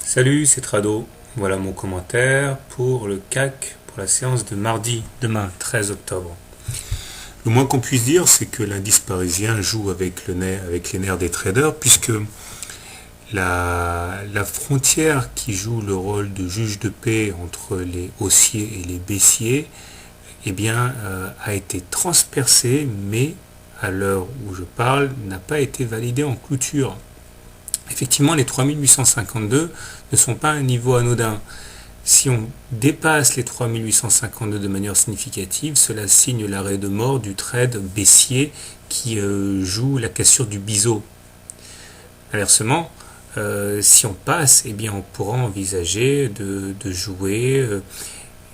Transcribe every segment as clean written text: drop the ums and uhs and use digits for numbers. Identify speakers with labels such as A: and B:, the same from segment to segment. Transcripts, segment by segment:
A: Salut, c'est Trado. Voilà mon commentaire pour le CAC pour la séance de mardi, demain, 13 octobre. Le moins qu'on puisse dire, c'est que l'indice parisien joue avec les nerfs des traders, puisque la frontière qui joue le rôle de juge de paix entre les haussiers et les baissiers, a été transpercée, mais à l'heure où je parle, n'a pas été validée en clôture. Effectivement, les 3852 ne sont pas un niveau anodin. Si on dépasse les 3852 de manière significative, cela signe l'arrêt de mort du trade baissier qui joue la cassure du biseau. Inversement, si on passe, on pourra envisager de jouer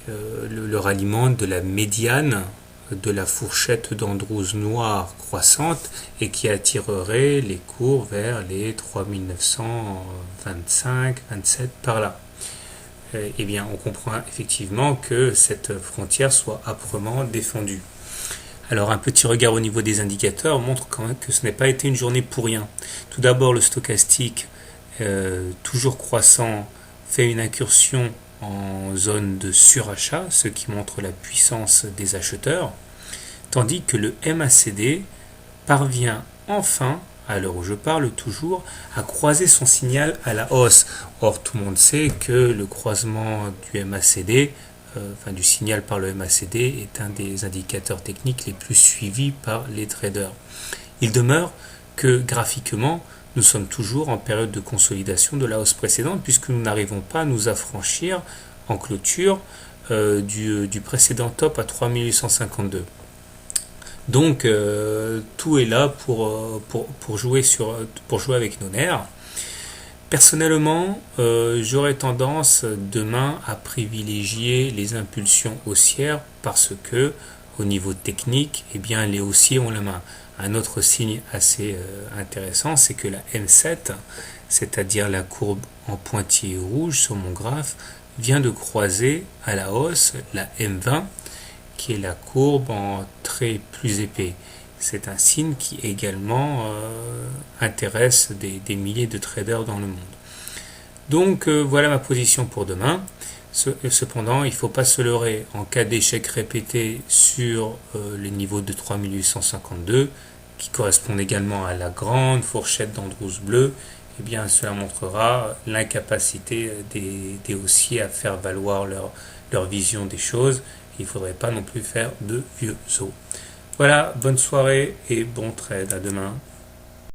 A: le ralliement de la médiane de la fourchette d'Andrews noire croissante et qui attirerait les cours vers les 3925, 27 par là. On comprend effectivement que cette frontière soit âprement défendue. Alors un petit regard au niveau des indicateurs montre quand même que ce n'est pas été une journée pour rien. Tout d'abord, le stochastique, toujours croissant, fait une incursion en zone de surachat, ce qui montre la puissance des acheteurs, tandis que le MACD parvient enfin, à l'heure où je parle toujours, à croiser son signal à la hausse. Or, tout le monde sait que le croisement du MACD, du signal par le MACD, est un des indicateurs techniques les plus suivis par les traders. Il demeure que graphiquement, nous sommes toujours en période de consolidation de la hausse précédente puisque nous n'arrivons pas à nous affranchir en clôture du précédent top à 3852. Donc tout est là pour jouer avec nos nerfs. Personnellement, j'aurais tendance demain à privilégier les impulsions haussières parce que au niveau technique, les haussiers ont la main. Un autre signe assez intéressant, c'est que la M7, c'est-à-dire la courbe en pointillé rouge sur mon graphe, vient de croiser à la hausse la M20, qui est la courbe en trait plus épais. C'est un signe qui également intéresse des milliers de traders dans le monde. Donc voilà ma position pour demain. Cependant, il ne faut pas se leurrer. En cas d'échec répété sur les niveaux de 3852, qui correspondent également à la grande fourchette d'Andrews bleu, cela montrera l'incapacité des haussiers à faire valoir leur vision des choses. Il ne faudrait pas non plus faire de vieux os. Voilà, bonne soirée et bon trade. À demain.